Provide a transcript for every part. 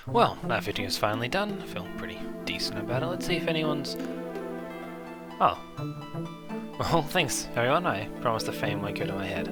Well, that video's finally done. I feel pretty decent about it. Let's see if anyone's... Oh. Well, thanks everyone, I promise the fame won't go to my head.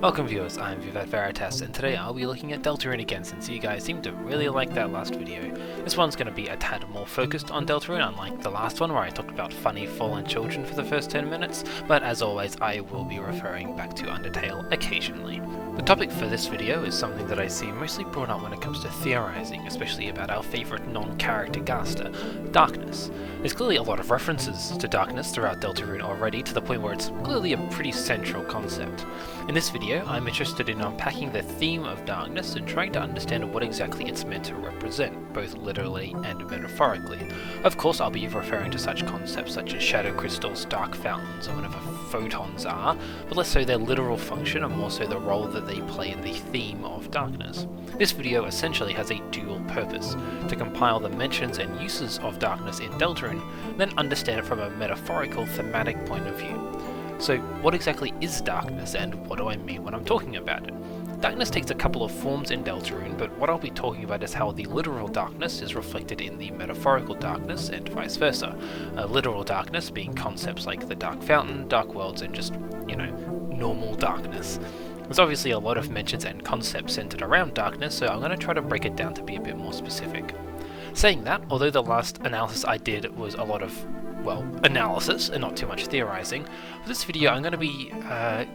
Welcome viewers, I'm Vivat Veritas, and today I'll be looking at Deltarune again since you guys seem to really like that last video. This one's going to be a tad more focused on Deltarune, unlike the last one where I talked about funny fallen children for the first 10 minutes, but as always I will be referring back to Undertale occasionally. The topic for this video is something that I see mostly brought up when it comes to theorizing, especially about our favourite non-character Gaster, darkness. There's clearly a lot of references to darkness throughout Deltarune already, to the point where it's clearly a pretty central concept. In this video, I'm interested in unpacking the theme of darkness and trying to understand what exactly it's meant to represent, both literally and metaphorically. Of course, I'll be referring to such concepts such as shadow crystals, dark fountains, or whatever photons are, but less so their literal function and more so the role that they play in the theme of darkness. This video essentially has a dual purpose: to compile the mentions and uses of darkness in Deltarune, then understand it from a metaphorical, thematic point of view. So what exactly is darkness, and what do I mean when I'm talking about it? Darkness takes a couple of forms in Deltarune, but what I'll be talking about is how the literal darkness is reflected in the metaphorical darkness, and vice versa. Literal darkness being concepts like the Dark Fountain, Dark Worlds, and just, normal darkness. There's obviously a lot of mentions and concepts centered around darkness, so I'm going to try to break it down to be a bit more specific. Saying that, although the last analysis I did was a lot of, analysis and not too much theorizing, for this video I'm going to be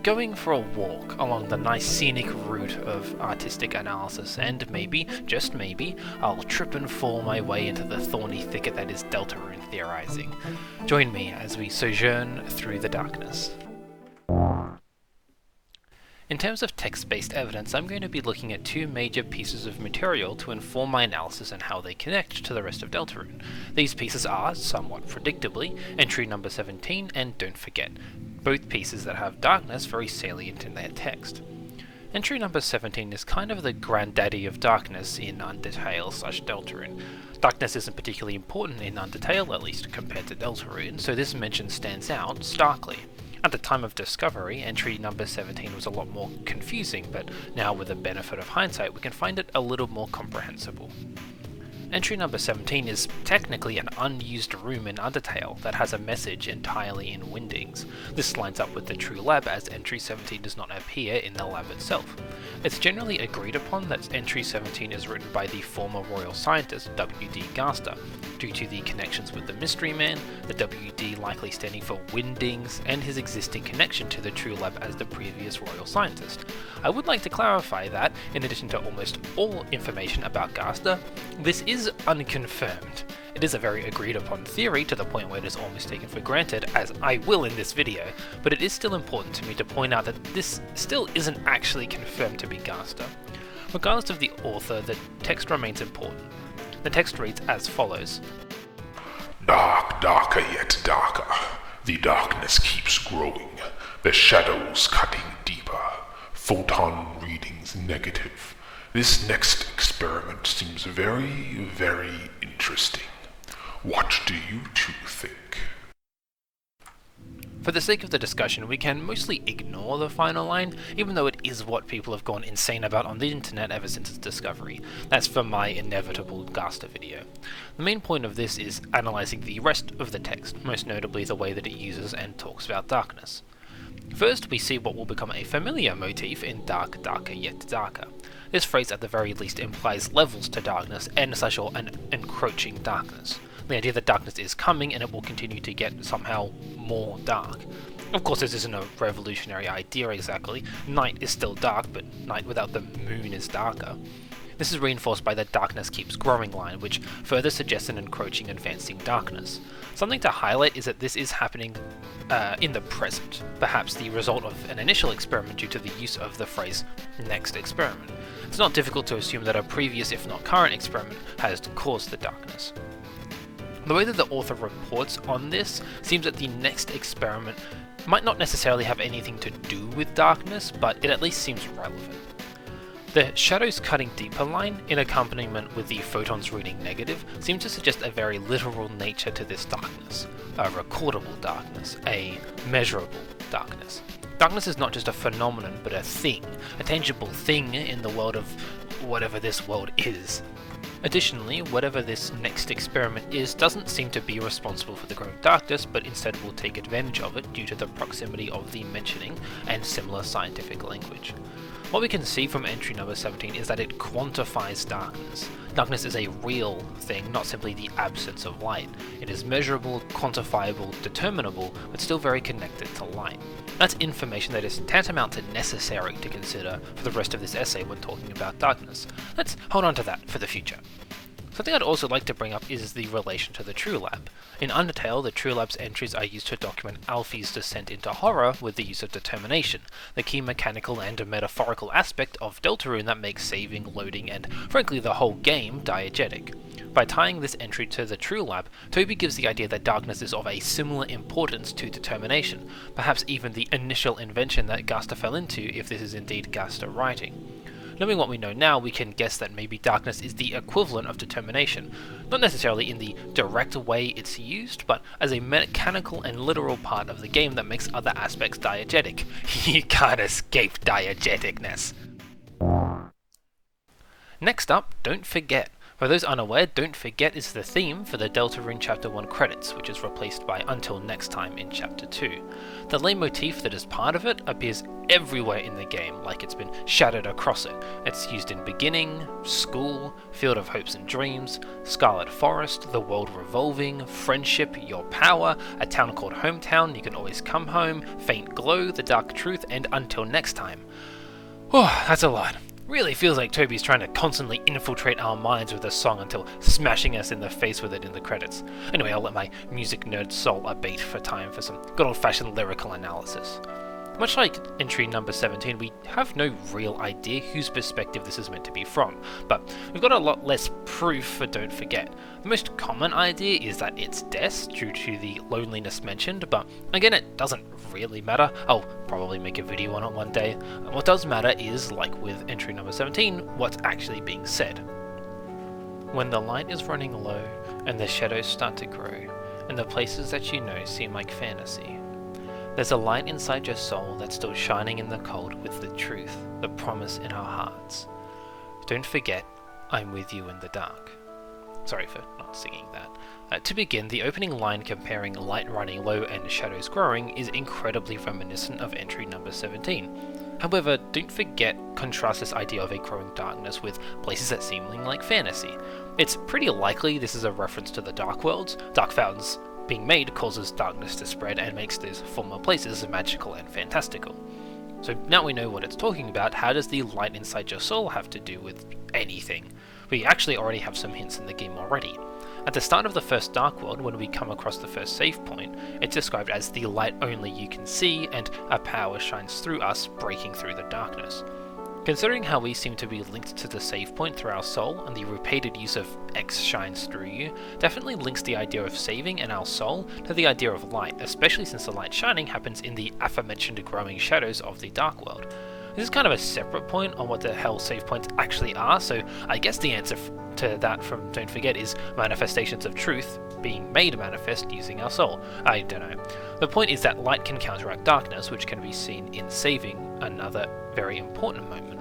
going for a walk along the nice scenic route of artistic analysis, and maybe, just maybe, I'll trip and fall my way into the thorny thicket that is Deltarune theorizing. Join me as we sojourn through the darkness. In terms of text-based evidence, I'm going to be looking at two major pieces of material to inform my analysis and how they connect to the rest of Deltarune. These pieces are, somewhat predictably, entry number 17 and Don't Forget, both pieces that have darkness very salient in their text. Entry number 17 is kind of the granddaddy of darkness in Undertale/Deltarune. Darkness isn't particularly important in Undertale, at least compared to Deltarune, so this mention stands out starkly. At the time of discovery, entry number 17 was a lot more confusing, but now with the benefit of hindsight, we can find it a little more comprehensible. Entry number 17 is technically an unused room in Undertale that has a message entirely in Windings. This lines up with the true lab, as entry 17 does not appear in the lab itself. It's generally agreed upon that entry 17 is written by the former royal scientist W.D. Gaster, due to the connections with the Mystery Man, the W.D. likely standing for Windings, and his existing connection to the true lab as the previous royal scientist. I would like to clarify that, in addition to almost all information about Gaster, this is unconfirmed. It is a very agreed upon theory, to the point where it is almost taken for granted, as I will in this video, but it is still important to me to point out that this still isn't actually confirmed to be Gaster. Regardless of the author, the text remains important. The text reads as follows. Dark, darker yet darker. The darkness keeps growing. The shadows cutting deeper. Photon readings negative. This next experiment seems very, very interesting. What do you two think? For the sake of the discussion, we can mostly ignore the final line, even though it is what people have gone insane about on the internet ever since its discovery. That's for my inevitable Gaster video. The main point of this is analysing the rest of the text, most notably the way that it uses and talks about darkness. First, we see what will become a familiar motif in Dark, Darker Yet Darker. This phrase at the very least implies levels to darkness and an encroaching darkness. The idea that darkness is coming and it will continue to get somehow more dark. Of course, this isn't a revolutionary idea exactly. Night is still dark, but night without the moon is darker. This is reinforced by the darkness keeps growing line, which further suggests an encroaching, advancing darkness. Something to highlight is that this is happening in the present, perhaps the result of an initial experiment due to the use of the phrase next experiment. It's not difficult to assume that a previous, if not current, experiment has caused the darkness. The way that the author reports on this seems that the next experiment might not necessarily have anything to do with darkness, but it at least seems relevant. The shadows cutting deeper line, in accompaniment with the photons reading negative, seems to suggest a very literal nature to this darkness, a recordable darkness, a measurable darkness. Darkness is not just a phenomenon, but a thing, a tangible thing in the world of whatever this world is. Additionally, whatever this next experiment is doesn't seem to be responsible for the growing darkness, but instead will take advantage of it due to the proximity of the mentioning and similar scientific language. What we can see from entry number 17 is that it quantifies darkness. Darkness is a real thing, not simply the absence of light. It is measurable, quantifiable, determinable, but still very connected to light. That's information that is tantamount to necessary to consider for the rest of this essay when talking about darkness. Let's hold on to that for the future. Something I'd also like to bring up is the relation to the True Lab. In Undertale, the True Lab's entries are used to document Alfie's descent into horror with the use of determination, the key mechanical and metaphorical aspect of Deltarune that makes saving, loading, and frankly the whole game diegetic. By tying this entry to the True Lab, Toby gives the idea that darkness is of a similar importance to determination, perhaps even the initial invention that Gaster fell into if this is indeed Gaster writing. Knowing what we know now, we can guess that maybe darkness is the equivalent of determination, not necessarily in the direct way it's used, but as a mechanical and literal part of the game that makes other aspects diegetic. You can't escape diegeticness. Next up, Don't Forget. For those unaware, Don't Forget is the theme for the Deltarune Chapter 1 credits, which is replaced by Until Next Time in Chapter 2. The leitmotif that is part of it appears everywhere in the game, like it's been shattered across it. It's used in Beginning, School, Field of Hopes and Dreams, Scarlet Forest, The World Revolving, Friendship, Your Power, A Town Called Hometown, You Can Always Come Home, Faint Glow, The Dark Truth, and Until Next Time. Oh, that's a lot. Really feels like Toby's trying to constantly infiltrate our minds with a song until smashing us in the face with it in the credits. Anyway, I'll let my music nerd soul abate for time for some good old-fashioned lyrical analysis. Much like entry number 17, we have no real idea whose perspective this is meant to be from, but we've got a lot less proof for Don't Forget. The most common idea is that it's Des, due to the loneliness mentioned, but again it doesn't really matter. I'll probably make a video on it one day. What does matter is, like with entry number 17, what's actually being said. When the light is running low, and the shadows start to grow, and the places that you know seem like fantasy, there's a light inside your soul that's still shining in the cold with the truth, the promise in our hearts. Don't forget, I'm with you in the dark. Sorry for not singing that. To begin, the opening line comparing light running low and shadows growing is incredibly reminiscent of entry number 17. However, Don't Forget contrasts this idea of a growing darkness with places that seem like fantasy. It's pretty likely this is a reference to the Dark Worlds. Dark fountains being made causes darkness to spread and makes those former places magical and fantastical. So now we know what it's talking about, how does the light inside your soul have to do with anything? We actually already have some hints in the game already. At the start of the first Dark World, when we come across the first save point, it's described as the light only you can see, and a power shines through us, breaking through the darkness. Considering how we seem to be linked to the save point through our soul, and the repeated use of X shines through you, definitely links the idea of saving and our soul to the idea of light, especially since the light shining happens in the aforementioned growing shadows of the Dark World. This is kind of a separate point on what the hell save points actually are, so I guess the answer to that from Don't Forget is manifestations of truth being made manifest using our soul. I don't know. The point is that light can counteract darkness, which can be seen in saving, another very important moment,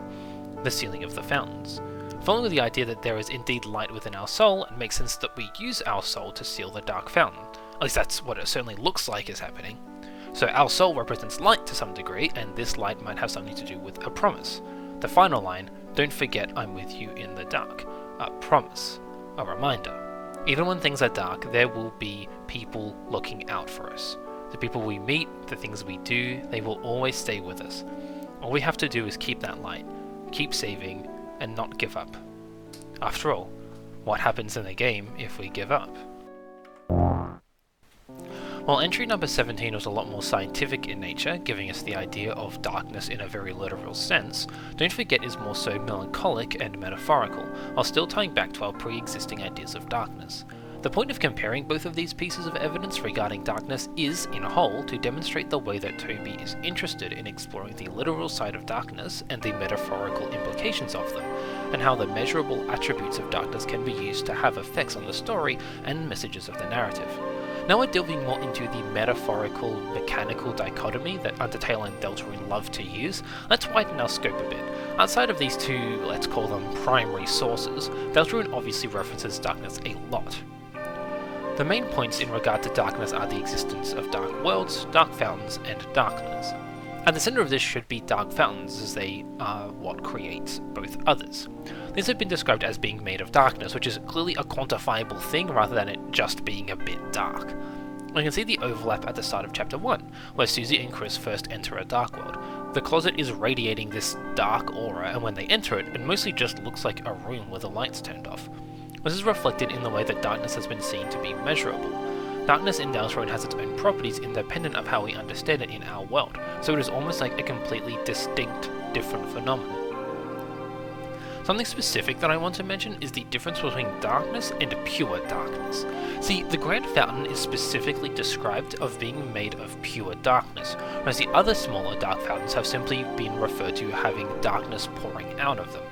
the sealing of the fountains. Following the idea that there is indeed light within our soul, it makes sense that we use our soul to seal the dark fountain. At least that's what it certainly looks like is happening. So our soul represents light to some degree, and this light might have something to do with a promise. The final line, don't forget I'm with you in the dark. A promise. A reminder. Even when things are dark, there will be people looking out for us. The people we meet, the things we do, they will always stay with us. All we have to do is keep that light, keep saving, and not give up. After all, what happens in the game if we give up? While entry number 17 was a lot more scientific in nature, giving us the idea of darkness in a very literal sense, Don't Forget is more so melancholic and metaphorical, while still tying back to our pre-existing ideas of darkness. The point of comparing both of these pieces of evidence regarding darkness is, in whole, to demonstrate the way that Toby is interested in exploring the literal side of darkness and the metaphorical implications of them, and how the measurable attributes of darkness can be used to have effects on the story and messages of the narrative. Now we're delving more into the metaphorical, mechanical dichotomy that Undertale and Deltarune love to use. Let's widen our scope a bit. Outside of these two, let's call them primary sources, Deltarune obviously references darkness a lot. The main points in regard to darkness are the existence of dark worlds, dark fountains, and darkness. At the centre of this should be dark fountains, as they are what creates both others. These have been described as being made of darkness, which is clearly a quantifiable thing rather than it just being a bit dark. We can see the overlap at the start of Chapter 1, where Susie and Chris first enter a dark world. The closet is radiating this dark aura, and when they enter it, it mostly just looks like a room with the lights turned off. This is reflected in the way that darkness has been seen to be measurable. Darkness in Deltarune has its own properties independent of how we understand it in our world, so it is almost like a completely distinct, different phenomenon. Something specific that I want to mention is the difference between darkness and pure darkness. See, the Grand Fountain is specifically described of being made of pure darkness, whereas the other smaller dark fountains have simply been referred to having darkness pouring out of them.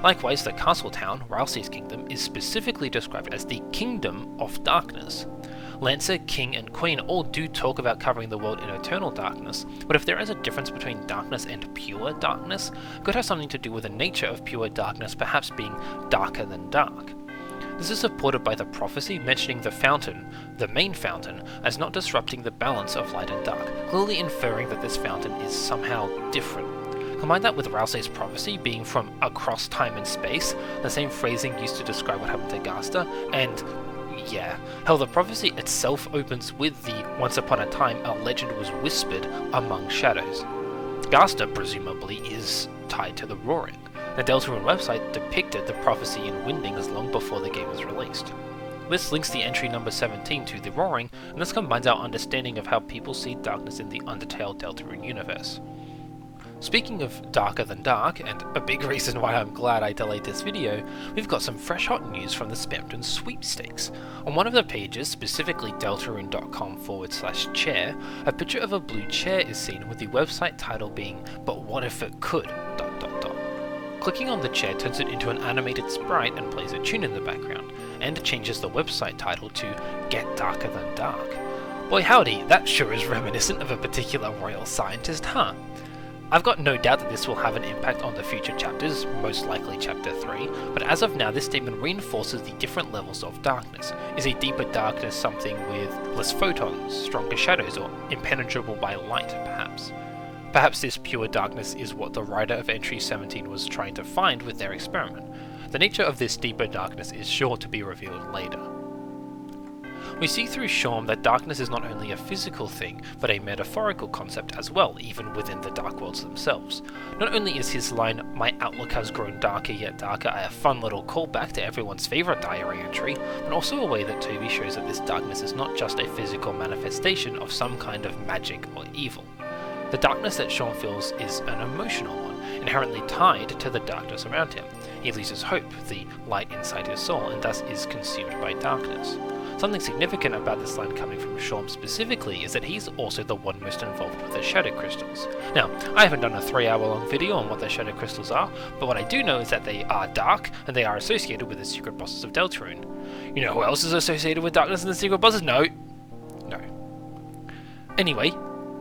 Likewise, the castle town, Ralsei's kingdom, is specifically described as the Kingdom of Darkness. Lancer, King, and Queen all do talk about covering the world in eternal darkness, but if there is a difference between darkness and pure darkness, it could have something to do with the nature of pure darkness perhaps being darker than dark. This is supported by the prophecy mentioning the fountain, the main fountain, as not disrupting the balance of light and dark, clearly inferring that this fountain is somehow different. Combine that with Ralsei's prophecy being from across time and space, the same phrasing used to describe what happened to Gasta, and yeah, hell, the prophecy itself opens with the once upon a time a legend was whispered among shadows. Gasta, presumably, is tied to the Roaring. The Deltarune website depicted the prophecy in Windings long before the game was released. This links the entry number 17 to the Roaring, and this combines our understanding of how people see darkness in the Undertale Deltarune universe. Speaking of darker than dark, and a big reason why I'm glad I delayed this video, we've got some fresh hot news from the Spamton sweepstakes. On one of the pages, specifically deltarune.com/chair, a picture of a blue chair is seen with the website title being, "But what if it could, ... Clicking on the chair turns it into an animated sprite and plays a tune in the background, and changes the website title to Get Darker Than Dark. Boy howdy, that sure is reminiscent of a particular royal scientist, huh? I've got no doubt that this will have an impact on the future chapters, most likely chapter 3, but as of now this statement reinforces the different levels of darkness. Is a deeper darkness something with less photons, stronger shadows, or impenetrable by light, perhaps? Perhaps this pure darkness is what the writer of entry 17 was trying to find with their experiment. The nature of this deeper darkness is sure to be revealed later. We see through Shaum that darkness is not only a physical thing, but a metaphorical concept as well, even within the Dark Worlds themselves. Not only is his line, "My outlook has grown darker yet darker," a fun little callback to everyone's favourite diary entry, but also a way that Toby shows that this darkness is not just a physical manifestation of some kind of magic or evil. The darkness that Shaum feels is an emotional one, inherently tied to the darkness around him. He loses hope, the light inside his soul, and thus is consumed by darkness. Something significant about this line coming from Shaum specifically is that he's also the one most involved with the shadow crystals. Now, I haven't done a 3-hour-long video on what the shadow crystals are, but what I do know is that they are dark, and they are associated with the secret bosses of Deltarune. You know who else is associated with darkness and the secret bosses? No. Anyway,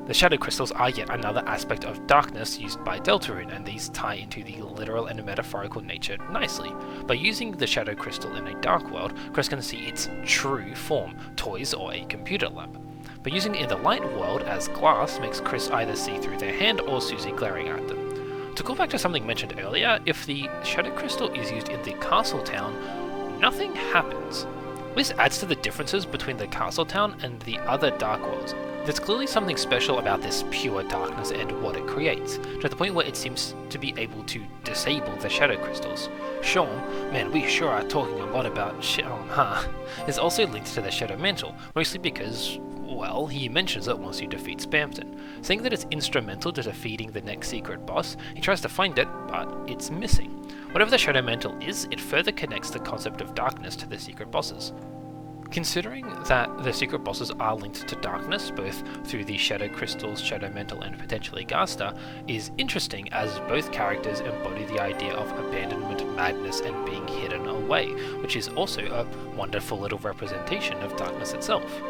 the shadow crystals are yet another aspect of darkness used by Deltarune, and these tie into the literal and metaphorical nature nicely. By using the shadow crystal in a dark world, Chris can see its true form, toys or a computer lab. But using it in the light world as glass makes Chris either see through their hand or Susie glaring at them. To call back to something mentioned earlier, if the shadow crystal is used in the castle town, nothing happens. This adds to the differences between the castle town and the other dark worlds. There's clearly something special about this pure darkness and what it creates, to the point where it seems to be able to disable the shadow crystals. Shaum, man, we sure are talking a lot about Shaum, huh? Is also linked to the shadow mantle, mostly because, well, he mentions it once you defeat Spamton. Saying that it's instrumental to defeating the next secret boss, he tries to find it, but it's missing. Whatever the shadow mantle is, it further connects the concept of darkness to the secret bosses. Considering that the secret bosses are linked to darkness, both through the shadow crystals, shadow mantle, and potentially Gasta, is interesting as both characters embody the idea of abandonment, madness, and being hidden away, which is also a wonderful little representation of darkness itself.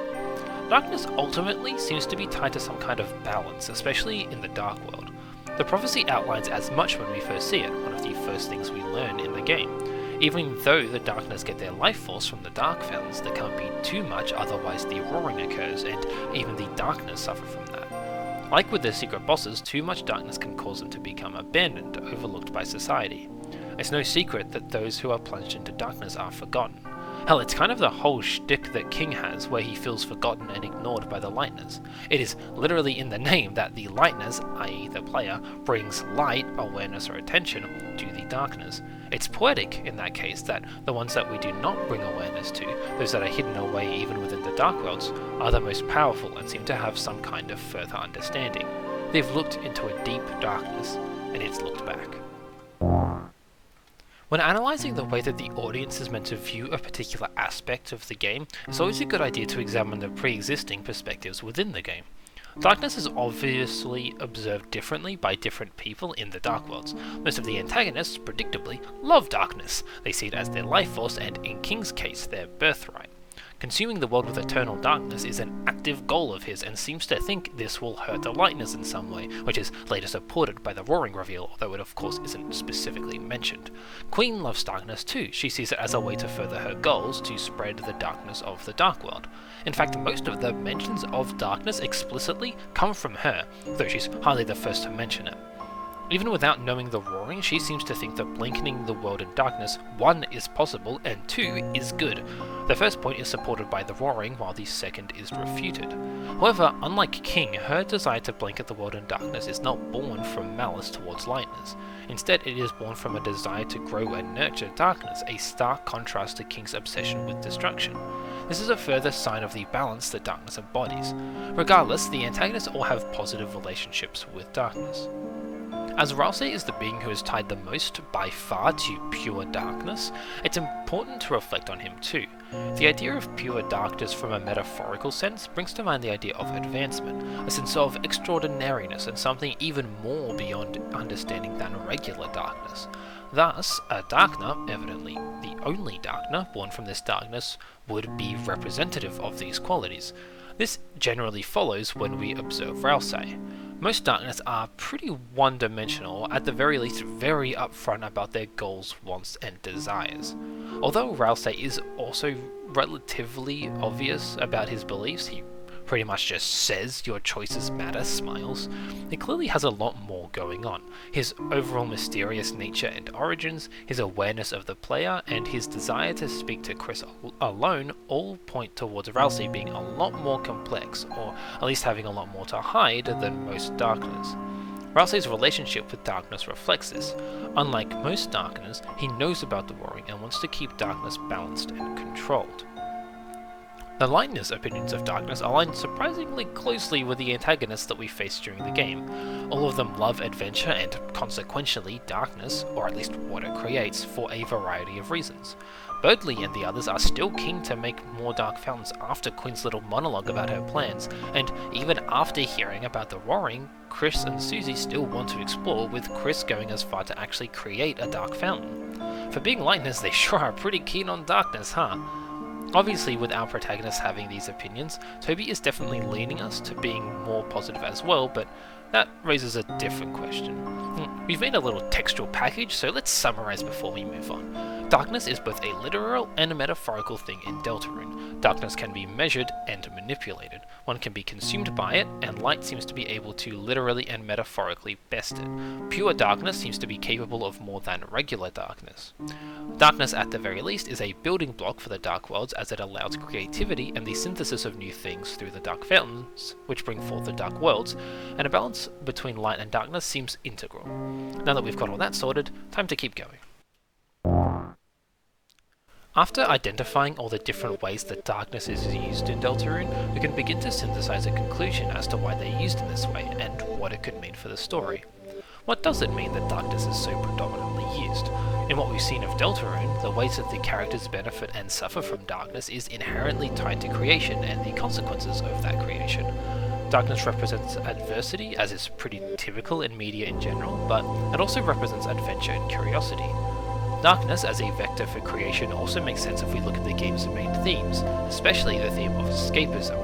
darkness ultimately seems to be tied to some kind of balance, especially in the Dark World. The prophecy outlines as much when we first see it, one of the first things we learn in the game. Even though the darkness get their life force from the dark fountains, there can't be too much, otherwise the roaring occurs, and even the darkness suffer from that. Like with the secret bosses, too much darkness can cause them to become abandoned, overlooked by society. It's no secret that those who are plunged into darkness are forgotten. Hell, it's kind of the whole shtick that King has, where he feels forgotten and ignored by the Lightners. It is literally in the name that the Lightners, i.e. the player, brings light, awareness or attention to the darkness. It's poetic in that case that the ones that we do not bring awareness to, those that are hidden away even within the Dark Worlds, are the most powerful and seem to have some kind of further understanding. They've looked into a deep darkness, and it's looked back. When analysing the way that the audience is meant to view a particular aspect of the game, it's always a good idea to examine the pre-existing perspectives within the game. Darkness is obviously observed differently by different people in the Dark Worlds. Most of the antagonists, predictably, love darkness. They see it as their life force and, in King's case, their birthright. Consuming the world with eternal darkness is an active goal of his and seems to think this will hurt the Lightners in some way, which is later supported by the Roaring reveal, although it of course isn't specifically mentioned. Queen loves darkness too. She sees it as a way to further her goals to spread the darkness of the Dark World. In fact, most of the mentions of darkness explicitly come from her, though she's hardly the first to mention it. Even without knowing the Roaring, she seems to think that blanketing the world in darkness, 1, is possible, and 2, is good. The first point is supported by the Roaring, while the second is refuted. However, unlike King, her desire to blanket the world in darkness is not born from malice towards Lightners. Instead, it is born from a desire to grow and nurture darkness, a stark contrast to King's obsession with destruction. This is a further sign of the balance that darkness embodies. Regardless, the antagonists all have positive relationships with darkness. As Ralsei is the being who is tied the most, by far, to pure darkness, it's important to reflect on him too. The idea of pure darkness from a metaphorical sense brings to mind the idea of advancement, a sense of extraordinariness and something even more beyond understanding than regular darkness. Thus, a Darkner, evidently the only Darkner born from this darkness, would be representative of these qualities. This generally follows when we observe Ralsei. Most Darkness are pretty one-dimensional, or at the very least very upfront about their goals, wants, and desires. Although Ralsei is also relatively obvious about his beliefs, he pretty much just says your choices matter, smiles, it clearly has a lot more going on. His overall mysterious nature and origins, his awareness of the player, and his desire to speak to Chris alone all point towards Ralsei being a lot more complex, or at least having a lot more to hide than most Darkners. Ralsei's relationship with darkness reflects this. Unlike most Darkners, he knows about the Roaring and wants to keep darkness balanced and controlled. The Lightners' opinions of darkness align surprisingly closely with the antagonists that we face during the game. All of them love adventure and, consequentially, darkness, or at least what it creates, for a variety of reasons. Birdley and the others are still keen to make more Dark Fountains after Quinn's little monologue about her plans, and even after hearing about the Roaring, Chris and Susie still want to explore, with Chris going as far to actually create a Dark Fountain. For being Lightners, they sure are pretty keen on darkness, huh? Obviously, with our protagonists having these opinions, Toby is definitely leaning us to being more positive as well, but that raises a different question. We've made a little textual package, so let's summarize before we move on. Darkness is both a literal and a metaphorical thing in Deltarune. Darkness can be measured and manipulated. One can be consumed by it, and light seems to be able to literally and metaphorically best it. Pure darkness seems to be capable of more than regular darkness. Darkness, at the very least, is a building block for the Dark Worlds, as it allows creativity and the synthesis of new things through the Dark Fountains, which bring forth the Dark Worlds, and a balance between light and darkness seems integral. Now that we've got all that sorted, time to keep going. After identifying all the different ways that darkness is used in Deltarune, we can begin to synthesize a conclusion as to why they're used in this way, and what it could mean for the story. What does it mean that darkness is so predominantly used? In what we've seen of Deltarune, the ways that the characters benefit and suffer from darkness is inherently tied to creation and the consequences of that creation. Darkness represents adversity, as is pretty typical in media in general, but it also represents adventure and curiosity. Darkness as a vector for creation also makes sense if we look at the game's main themes, especially the theme of escapism.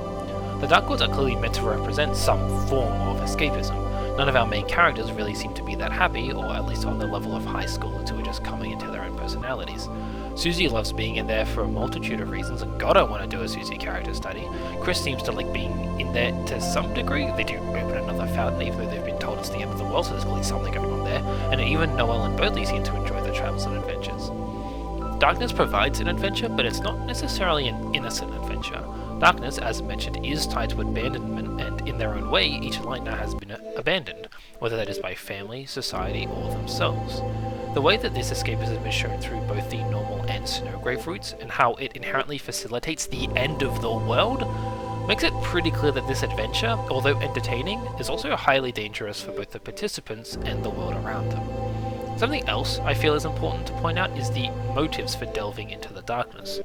The Dark Worlds are clearly meant to represent some form of escapism. None of our main characters really seem to be that happy, or at least on the level of high schoolers who are just coming into their own personalities. Susie loves being in there for a multitude of reasons, and God, I want to do a Susie character study. Chris seems to like being in there to some degree. They do open another fountain, even though they've been told it's the end of the world, so there's clearly something going on there. And even Noel and Bertley seem to enjoy their travels and adventures. Darkness provides an adventure, but it's not necessarily an innocent adventure. Darkness, as mentioned, is tied to abandonment, and in their own way, each Lightner has been abandoned, whether that is by family, society, or themselves. The way that this escapism is shown through both the normal and Snowgrave routes, and how it inherently facilitates the end of the world, makes it pretty clear that this adventure, although entertaining, is also highly dangerous for both the participants and the world around them. Something else I feel is important to point out is the motives for delving into the darkness.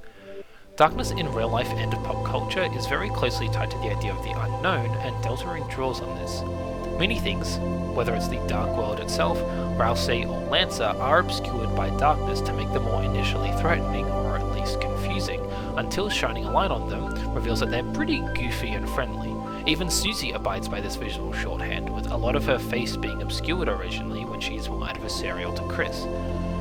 Darkness in real life and pop culture is very closely tied to the idea of the unknown, and Deltarune draws on this. Many things, whether it's the Dark World itself, Rousey or Lancer, are obscured by darkness to make them more initially threatening, or at least confusing, until shining a light on them reveals that they're pretty goofy and friendly. Even Susie abides by this visual shorthand, with a lot of her face being obscured originally when she's more adversarial to Chris.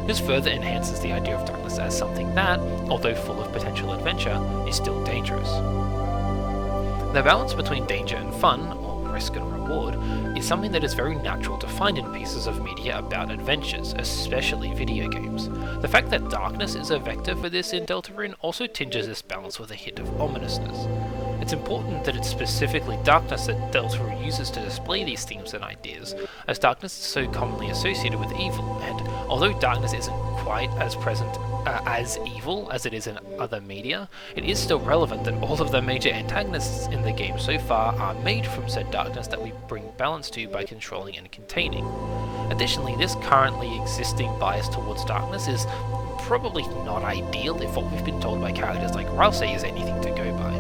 This further enhances the idea of darkness as something that, although full of potential adventure, is still dangerous. The balance between danger and fun, or risk and reward, is something that is very natural to find in pieces of media about adventures, especially video games. The fact that darkness is a vector for this in Deltarune also tinges this balance with a hint of ominousness. It's important that it's specifically darkness that Deltarune uses to display these themes and ideas, as darkness is so commonly associated with evil, and although darkness isn't quite as present as evil as it is in other media, it is still relevant that all of the major antagonists in the game so far are made from said darkness that we bring balance to by controlling and containing. Additionally, this currently existing bias towards darkness is probably not ideal if what we've been told by characters like Rousey is anything to go by.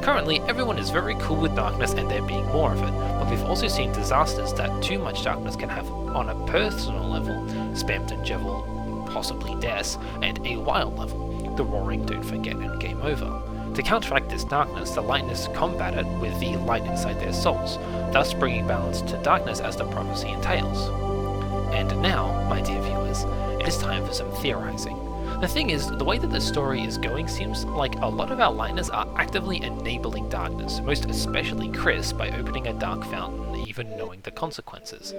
Currently, everyone is very cool with darkness and there being more of it, but we've also seen disasters that too much darkness can have on a personal level, Spammed and Jevil, possibly Death, and a wild level, the Roaring, Don't Forget, and Game Over. To counteract this darkness, the Lightners combat it with the light inside their souls, thus bringing balance to darkness as the prophecy entails. And now, my dear viewers, it is time for some theorizing. The thing is, the way that the story is going seems like a lot of our Lightners are actively enabling darkness, most especially Chris, by opening a dark fountain, even knowing the consequences.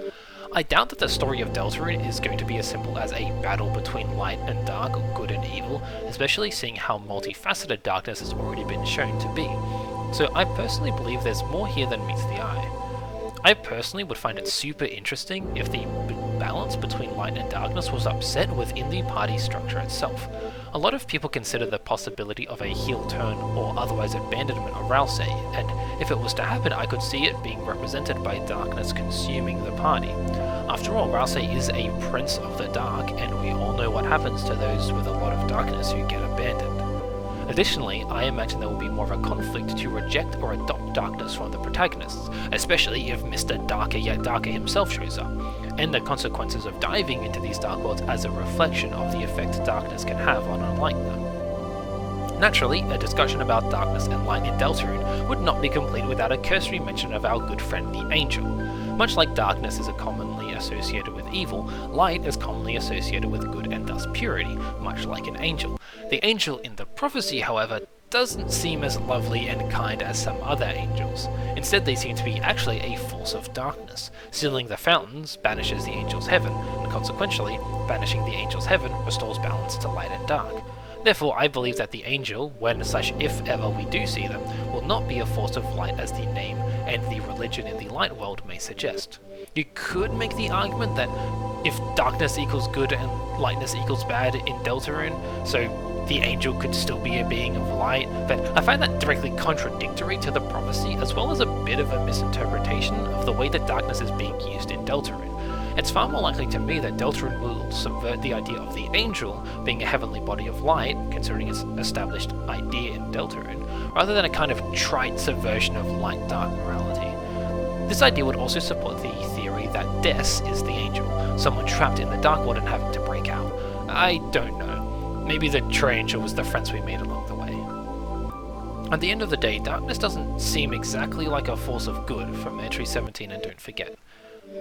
I doubt that the story of Deltarune is going to be as simple as a battle between light and dark, or good and evil, especially seeing how multifaceted darkness has already been shown to be. So I personally believe there's more here than meets the eye. I personally would find it super interesting if the balance between light and darkness was upset within the party structure itself. A lot of people consider the possibility of a heel turn or otherwise abandonment of Rousey, and if it was to happen, I could see it being represented by darkness consuming the party. After all, Rousey is a prince of the dark, and we all know what happens to those with a lot of darkness who get abandoned. Additionally, I imagine there will be more of a conflict to reject or adopt darkness from the protagonists, especially if Mr. Darker Yet Darker himself shows up, and the consequences of diving into these dark worlds as a reflection of the effect darkness can have on a Lightner. Naturally, a discussion about darkness and light in Deltarune would not be complete without a cursory mention of our good friend the Angel. Much like darkness is commonly associated with evil, light is commonly associated with good and thus purity, much like an angel. The angel in the prophecy, however, doesn't seem as lovely and kind as some other angels. Instead, they seem to be actually a force of darkness. Sealing the fountains banishes the angel's heaven, and consequentially, banishing the angel's heaven restores balance to light and dark. Therefore, I believe that the angel, when/if ever we do see them, will not be a force of light as the name and the religion in the light world may suggest. You could make the argument that if darkness equals good and lightness equals bad in Deltarune, so the angel could still be a being of light, but I find that directly contradictory to the prophecy, as well as a bit of a misinterpretation of the way that darkness is being used in Deltarune. It's far more likely to me that Deltarune will subvert the idea of the angel being a heavenly body of light, considering its established idea in Deltarune, rather than a kind of trite subversion of light-dark morality. This idea would also support the theory that Des is the angel, someone trapped in the dark world and having to break out. I don't know. Maybe the true angel was the friends we made along the way. At the end of the day, darkness doesn't seem exactly like a force of good from Entry 17 and Don't Forget.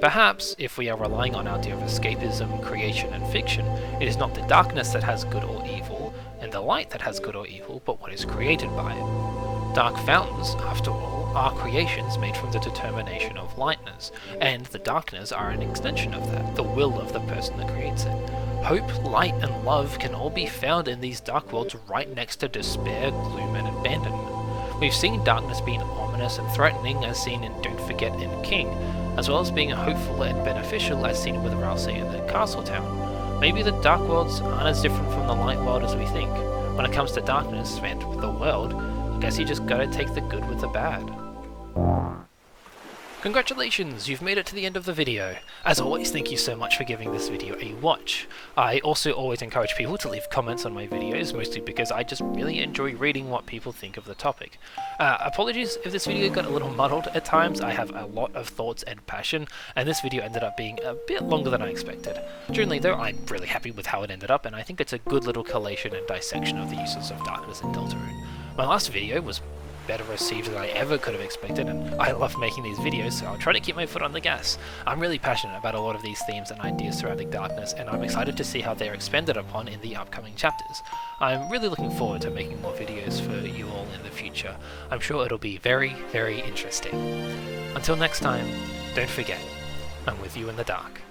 Perhaps, if we are relying on our idea of escapism, creation, and fiction, it is not the darkness that has good or evil, and the light that has good or evil, but what is created by it. Dark fountains, after all, are creations made from the determination of lightness, and the darkness are an extension of that, the will of the person that creates it. Hope, light, and love can all be found in these dark worlds right next to despair, gloom, and abandonment. We've seen darkness being ominous and threatening, as seen in Don't Forget and King, as well as being hopeful and beneficial, as seen with Rousey and the Castle Town. Maybe the dark worlds aren't as different from the light world as we think. When it comes to darkness and the world, I guess you just gotta take the good with the bad. Congratulations, you've made it to the end of the video. As always, thank you so much for giving this video a watch. I also always encourage people to leave comments on my videos, mostly because I just really enjoy reading what people think of the topic. Apologies if this video got a little muddled at times. I have a lot of thoughts and passion, and this video ended up being a bit longer than I expected. Generally though, I'm really happy with how it ended up, and I think it's a good little collation and dissection of the uses of darkness in Deltarune. My last video was better received than I ever could have expected, and I love making these videos, so I'll try to keep my foot on the gas. I'm really passionate about a lot of these themes and ideas surrounding darkness, and I'm excited to see how they're expanded upon in the upcoming chapters. I'm really looking forward to making more videos for you all in the future. I'm sure it'll be very, very interesting. Until next time, don't forget, I'm with you in the dark.